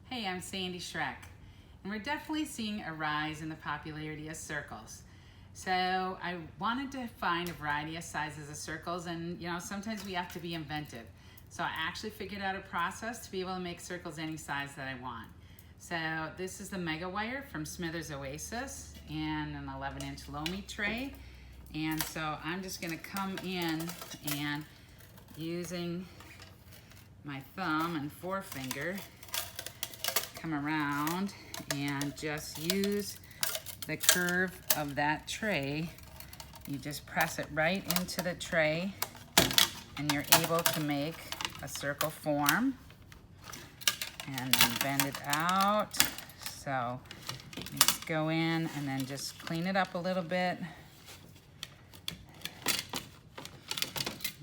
Hey, I'm Sandy Shrek, and we're definitely seeing a rise in the popularity of circles. So I wanted to find a variety of sizes of circles, and sometimes we have to be inventive. So I actually figured out a process to be able to make circles any size that I want. So this is the Mega Wire from Smithers Oasis and an 11-inch lomey tray. And so I'm just gonna come in and using my thumb and forefinger, come around and just use the curve of that tray. You just press it right into the tray and you're able to make a circle form and then bend it out. So just go in and then just clean it up a little bit.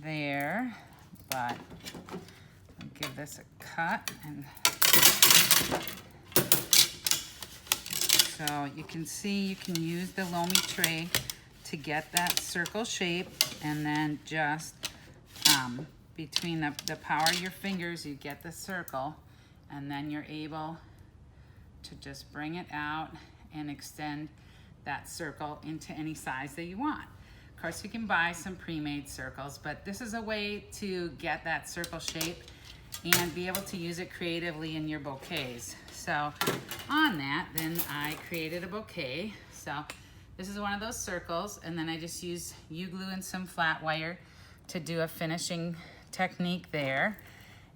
There, but I'll give this a cut, and so you can see you can use the lomey tray to get that circle shape, and then just between the power of your fingers you get the circle, and then you're able to just bring it out and extend that circle into any size that you want. Of course, you can buy some pre-made circles, but this is a way to get that circle shape and be able to use it creatively in your bouquets. So on that, then I created a bouquet. So this is one of those circles, and then I just used U-glue and some flat wire to do a finishing technique there.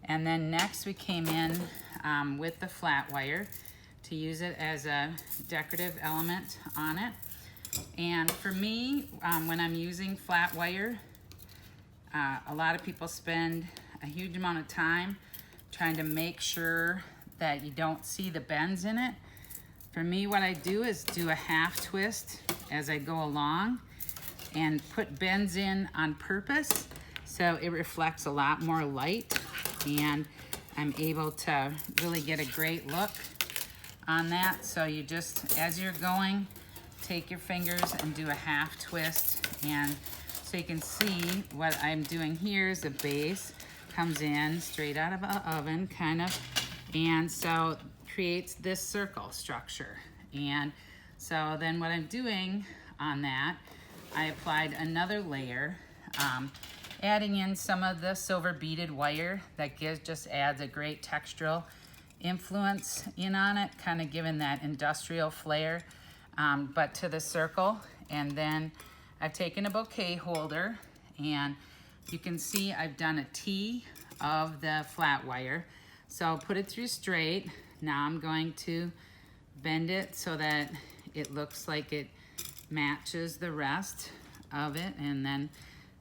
And then next we came in with the flat wire to use it as a decorative element on it. And for me, when I'm using flat wire, a lot of people spend a huge amount of time trying to make sure that you don't see the bends in it. For me, what I do is do a half twist as I go along and put bends in on purpose so it reflects a lot more light, and I'm able to really get a great look on that. So you just, as you're going, take your fingers and do a half twist, and so you can see what I'm doing here is the base comes in straight out of an oven, kind of, and so creates this circle structure. And so then what I'm doing on that, I applied another layer, adding in some of the silver beaded wire that just adds a great textural influence in on it, kind of giving that industrial flair, but to the circle. And then I've taken a bouquet holder, and you can see I've done a T of the flat wire. So I'll put it through straight. Now I'm going to bend it so that it looks like it matches the rest of it, and then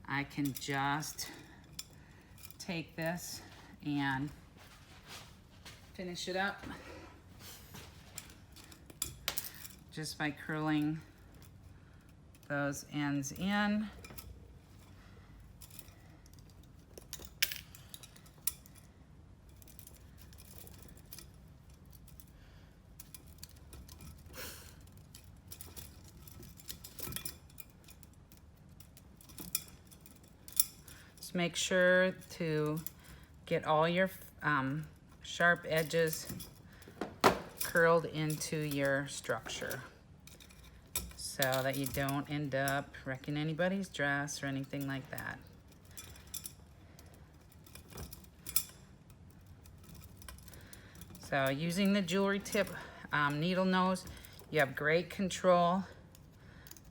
I can just take this and finish it up just by curling those ends in. Just make sure to get all your sharp edges curled into your structure so that you don't end up wrecking anybody's dress or anything like that. So using the jewelry tip needle nose, you have great control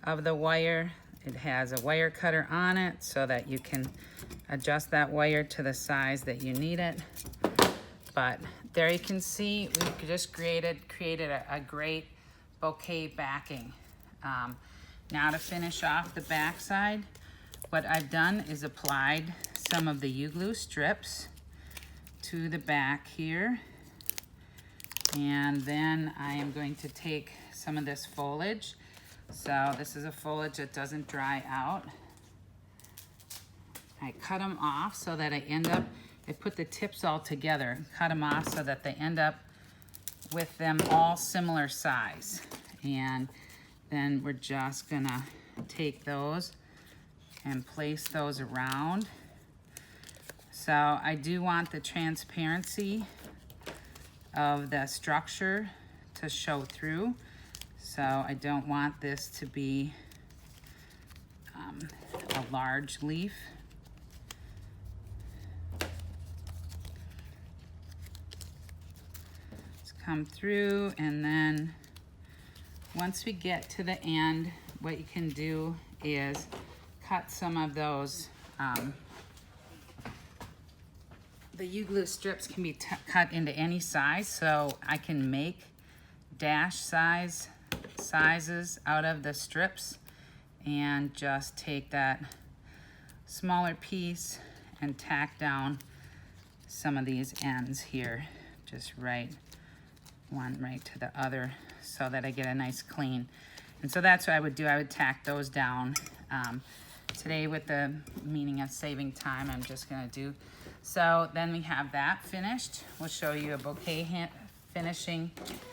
of the wire. It has a wire cutter on it so that you can adjust that wire to the size that you need it. But there you can see we just created a great bouquet backing. Now to finish off the back side, what I've done is applied some of the U-glue strips to the back here. And then I am going to take some of this foliage. So this is a foliage that doesn't dry out. I cut them off so that I put the tips all together, cut them off so that they end up with them all similar size. And then we're just gonna take those and place those around. So I do want the transparency of the structure to show through. So I don't want this to be a large leaf. Let's come through, and then once we get to the end, what you can do is cut some of those, the U-glue strips can be cut into any size, so I can make dash sizes out of the strips and just take that smaller piece and tack down some of these ends here, just one right to the other, so that I get a nice clean. And so that's what I would do. I would tack those down. Today, with the meaning of saving time, I'm just gonna do. So then we have that finished. We'll show you a bouquet finishing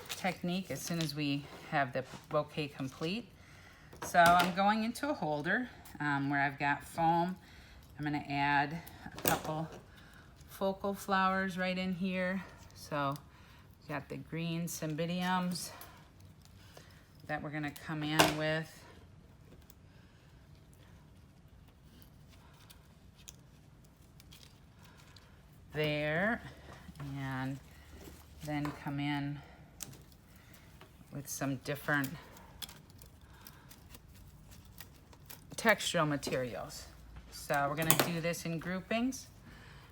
technique as soon as we have the bouquet complete. So I'm going into a holder where I've got foam. I'm gonna add a couple focal flowers right in here. So got the green cymbidiums that we're gonna come in with. There, and then come in with some different textural materials. So we're gonna do this in groupings.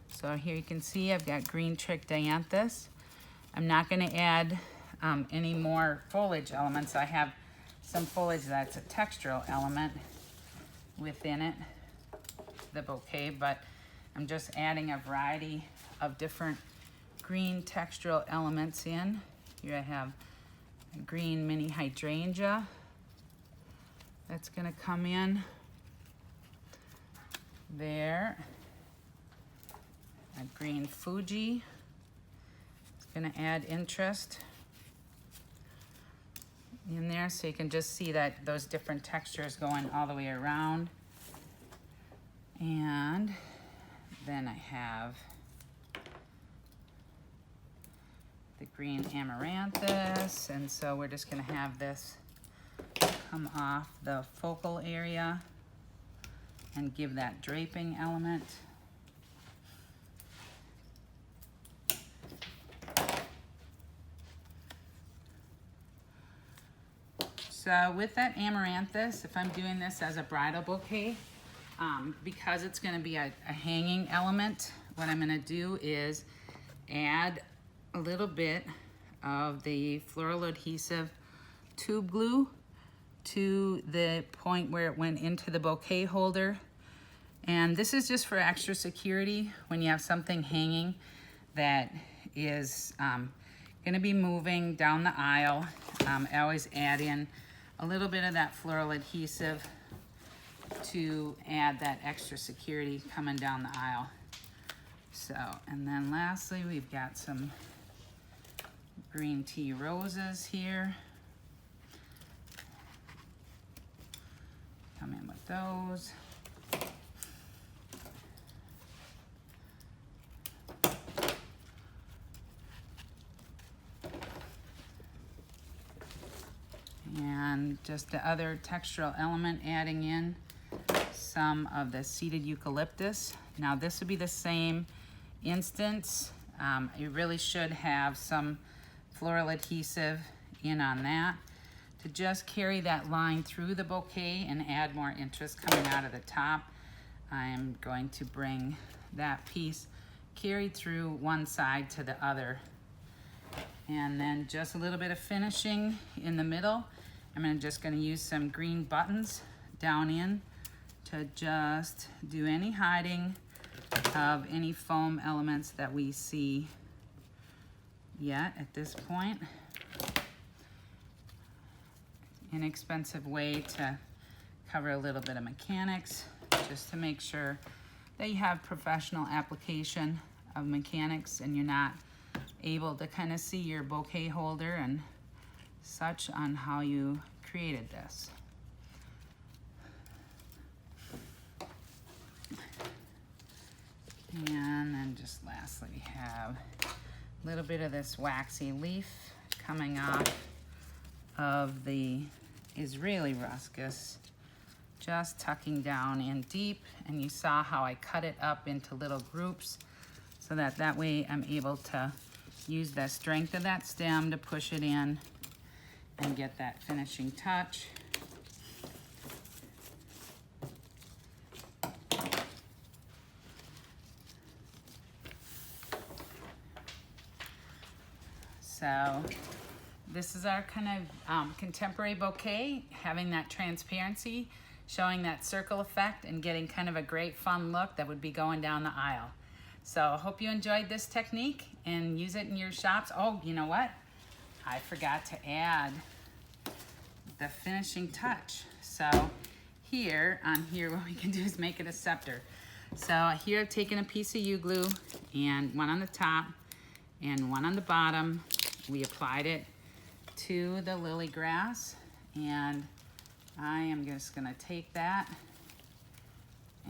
So here you can see I've got green trick dianthus. I'm not gonna add any more foliage elements. I have some foliage that's a textural element within it, the bouquet, but I'm just adding a variety of different green textural elements in. Here I have a green mini hydrangea that's gonna come in there. A green Fuji, it's gonna add interest in there, so you can just see that those different textures going all the way around. And then I have the green amaranthus, and so we're just gonna have this come off the focal area and give that draping element. So with that amaranthus, if I'm doing this as a bridal bouquet, because it's gonna be a hanging element, what I'm gonna do is add a little bit of the floral adhesive tube glue to the point where it went into the bouquet holder. And this is just for extra security when you have something hanging that is gonna be moving down the aisle. I always add in a little bit of that floral adhesive to add that extra security coming down the aisle. So, and then lastly, we've got some green tea roses here. Come in with those. And just the other textural element, adding in some of the seeded eucalyptus. Now this would be the same instance. You really should have some floral adhesive in on that to just carry that line through the bouquet and add more interest coming out of the top. I am going to bring that piece carried through one side to the other. And then just a little bit of finishing in the middle. I'm just gonna use some green buttons down in to just do any hiding of any foam elements that we see yet at this point. Inexpensive way to cover a little bit of mechanics, just to make sure that you have professional application of mechanics and you're not able to kind of see your bouquet holder and such on how you created this. And then just lastly we have A little bit of this waxy leaf coming off of the Israeli ruscus, just tucking down in deep, and you saw how I cut it up into little groups so that way I'm able to use the strength of that stem to push it in and get that finishing touch. So this is our kind of contemporary bouquet, having that transparency, showing that circle effect, and getting kind of a great fun look that would be going down the aisle. So I hope you enjoyed this technique and use it in your shops. Oh, you know what? I forgot to add the finishing touch. So here, what we can do is make it a scepter. So here I've taken a piece of U-glue and one on the top and one on the bottom. We applied it to the lily grass, and I am just gonna take that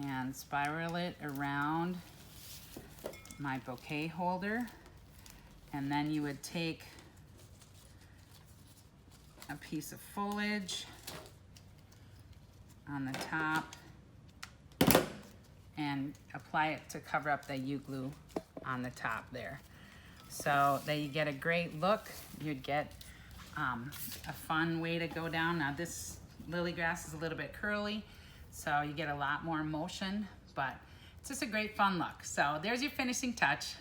and spiral it around my bouquet holder. And then you would take a piece of foliage on the top and apply it to cover up the U-glue on the top there. So that you get a great look. You'd get a fun way to go down. Now this lily grass is a little bit curly, so you get a lot more motion, but it's just a great fun look. So there's your finishing touch.